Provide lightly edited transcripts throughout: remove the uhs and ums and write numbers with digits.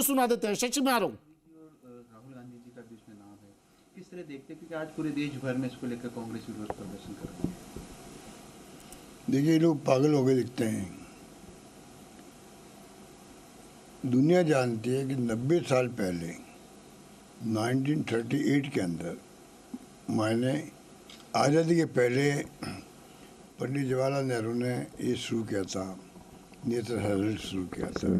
सुना देते हैं। शशि में आ रहा हूं। राहुल गांधी जी का भी इसमें नाम है, किस तरह देखते हैं, क्योंकि आज पूरे देश भर में इसको लेकर कांग्रेस विरोध प्रदर्शन कर रही है। देखिए, ये लोग पागल हो गए दिखते हैं। दुनिया जानती है कि 90 साल पहले 1938 के अंदर मैंने आज़ादी के पहले पंडित जवाहरलाल नेहरू ने ये शुरू किया था, नेत्र हेराल्ड शुरू किया था,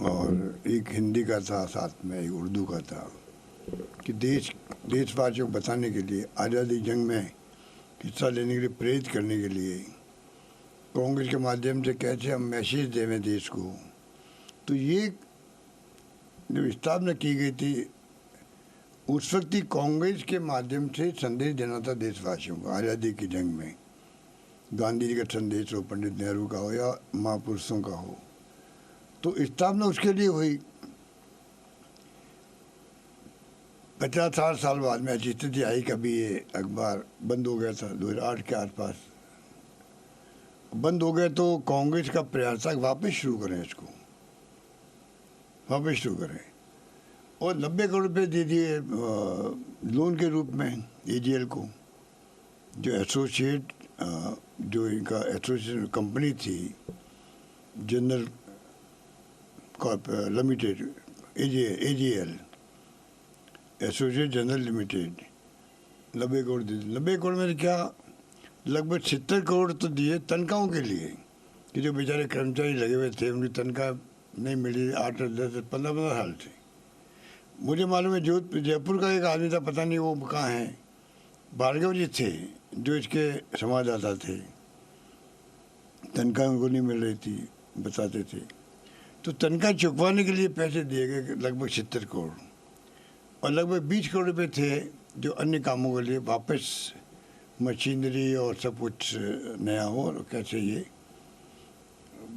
और एक हिंदी का था, साथ में एक उर्दू का था, कि देशवासियों को बताने के लिए, आज़ादी जंग में हिस्सा लेने के लिए प्रेरित करने के लिए कांग्रेस के माध्यम से कैसे हम मैसेज देवें देश को। तो ये जो स्थापना की गई थी उस वक्त ही कांग्रेस के माध्यम से संदेश देना था देशवासियों को। आज़ादी की जंग में गांधी जी का संदेश हो, पंडित नेहरू का हो या महापुरुषों का हो, तो स्थापना उसके लिए हुई। 50-60 साल बाद में ऐसी स्थिति आई, कभी ये अखबार बंद हो गया था, 2008 के आसपास बंद हो गया। तो कांग्रेस का प्रयास था वापस शुरू करें, इसको वापस शुरू करें, और 90 करोड़ रुपये दे दिए लोन के रूप में एजीएल को, जो एसोसिएट जो इनका एसोसिएशन कंपनी थी, general limited, AGL associate general limited, 90 crore दे दिए। 90 करोड़ में क्या लगभग 70 करोड़ तो दिए तनख्वाहों के लिए, कि जो बेचारे कर्मचारी लगे हुए थे उनकी तनख्वाह नहीं मिली 8, 10, 15 साल से। मुझे मालूम है जयपुर का एक आदमी था, पता नहीं वो कहाँ है, भार्गव जी थे जो इसके संवाददाता थे, तनख्वाह उनको नहीं मिल रही थी, बताते थे। तो तनख्वाह चुकवाने के लिए पैसे दिए गए लगभग 70 करोड़, और लगभग 20 करोड़ रुपये थे जो अन्य कामों के लिए, वापस मशीनरी और सब कुछ नया हो और कैसे ये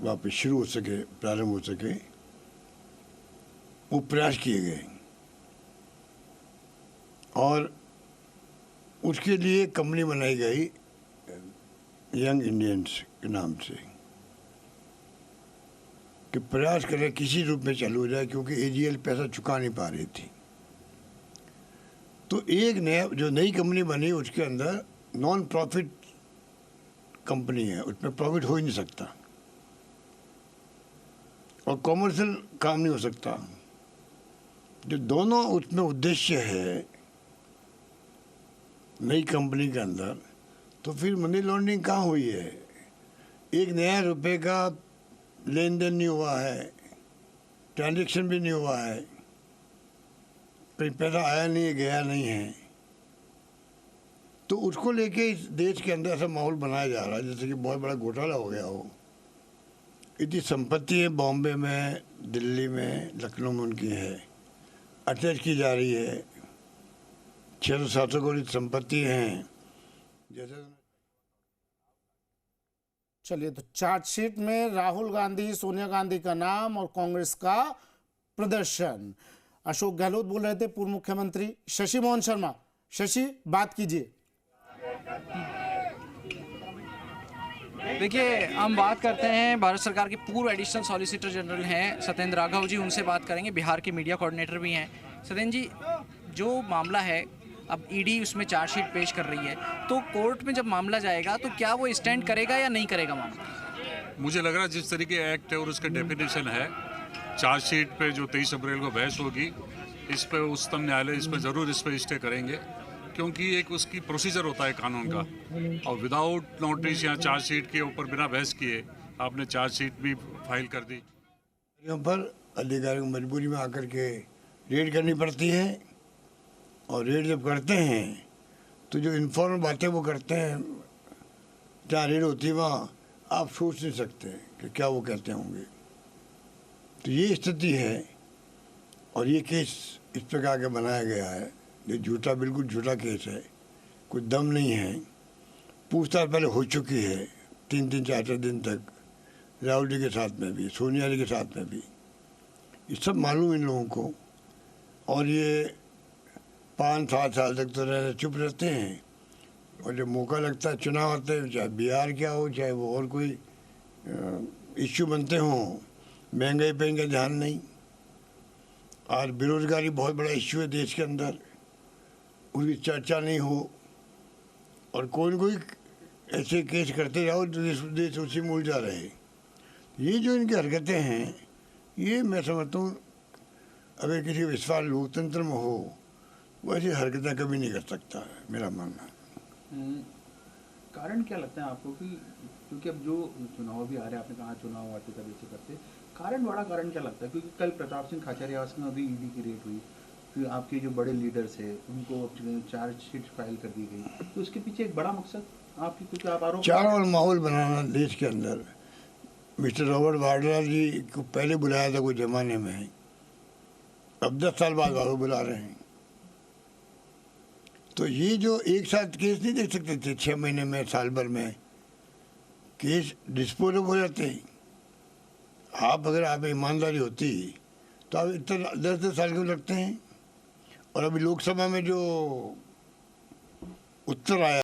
वापस शुरू हो सके, प्रारंभ हो सके, वो प्रयास किए गए। और उसके लिए कंपनी बनाई गई यंग इंडियंस के नाम से, कि प्रयास करें किसी रूप में चालू हो जाए, क्योंकि एजीएल पैसा चुका नहीं पा रही थी। तो एक नया जो नई कंपनी बनी, उसके अंदर नॉन प्रॉफिट कंपनी है, उसमें प्रॉफिट हो ही नहीं सकता और कॉमर्शियल काम नहीं हो सकता। जो दोनों उसमें उद्देश्य है नई कंपनी के अंदर, तो फिर मनी लॉन्ड्रिंग कहाँ हुई है? एक नया रुपए का लेन देन नहीं हुआ है, ट्रांजैक्शन भी नहीं हुआ है, कहीं पैसा आया नहीं है, गया नहीं है। तो उसको लेके इस देश के अंदर ऐसा माहौल बनाया जा रहा है जैसे कि बहुत बड़ा घोटाला हो गया हो। इतनी संपत्ति है, बॉम्बे में, दिल्ली में, लखनऊ में उनकी है, अटैच की जा रही है, 600-700 करोड़ संपत्ति हैं। जैसे चलिए, तो चार्जशीट में राहुल गांधी, सोनिया गांधी का नाम और कांग्रेस का प्रदर्शन। अशोक गहलोत बोल रहे थे, पूर्व मुख्यमंत्री। शशि मोहन शर्मा, शशि बात कीजिए। देखिए, हम बात करते हैं भारत सरकार के पूर्व एडिशनल सॉलिसिटर जनरल हैं सत्येंद्र राघव जी, उनसे बात करेंगे। बिहार के मीडिया कोऑर्डिनेटर भी हैं। सत्येंद्र जी, जो मामला है अब ईडी उसमें चार्जशीट पेश कर रही है, तो कोर्ट में जब मामला जाएगा तो क्या वो स्टैंड करेगा या नहीं करेगा मामला? मुझे लग रहा है जिस तरीके एक्ट है और उसका डेफिनेशन है, चार्जशीट पे जो 23 अप्रैल को बहस होगी, इस पे उच्चतम न्यायालय इस पे ज़रूर इस पे स्टे करेंगे, क्योंकि एक उसकी प्रोसीजर होता है कानून का। और विदाउट नोटिस या चार्जशीट के ऊपर बिना बहस किए आपने चार्जशीट भी फाइल कर दी। यहाँ पर अधिकारियों को मजबूरी में आकर के रेड करनी पड़ती है, और रेड जब करते हैं तो जो इन्फॉर्मल बातें वो करते हैं, जहाँ रेड होती है वहाँ आप सोच नहीं सकते कि क्या वो कहते होंगे। तो ये स्थिति है, और ये केस इस प्रकार का बनाया गया है, ये झूठा, बिल्कुल झूठा केस है, कुछ दम नहीं है। पूछताछ पहले हो चुकी है 3-3, 4-4 दिन तक, राहुल जी के साथ में भी, सोनिया जी के साथ में भी, ये सब मालूम इन लोगों को। और ये 5-7 साल तक तो चुप रहते हैं, और जब मौका लगता है, चुनाव आते हैं, चाहे बिहार क्या हो, चाहे वो और कोई इश्यू बनते हों, महंगाई पे इनका ध्यान नहीं। आज बेरोजगारी बहुत बड़ा इश्यू है देश के अंदर, उसकी चर्चा नहीं हो और कोई न कोई ऐसे केस करते जाओ तो देश उसी में उलझा रहे। ये जो इनकी हरकतें हैं, ये मैं समझता हूँ अगर किसी विश्वास लोकतंत्र में हो वो ऐसी हरकतें कभी नहीं कर सकता है, मेरा मानना है। कारण क्या लगता है आपको कि क्योंकि अब जो चुनाव भी आ रहे हैं, आपने कहा चुनाव आते तब ऐसे करते, कारण बड़ा कारण क्या लगता है? क्योंकि कल प्रताप सिंह खाचरियावास में अभी ईडी की रेड हुई, फिर आपके जो बड़े लीडर्स हैं उनको चार्जशीट फाइल कर दी गई, तो उसके पीछे एक बड़ा मकसद आपकी कुछ आप आरोप चारों ओर माहौल बनाना देश के अंदर। मिस्टर रॉबर्ट वाड्रा जी को पहले बुलाया था कुछ जमाने में, अब 10 साल बाद वापस बुला रहे हैं। तो ये जो एक साथ केस नहीं देख सकते थे, 6 महीने में, साल भर में केस डिस्पोज हो जाते हैं। अगर आप ईमानदारी होती तो आप इतना 10 साल क्यों लगते हैं? और अभी लोकसभा में जो उत्तर आया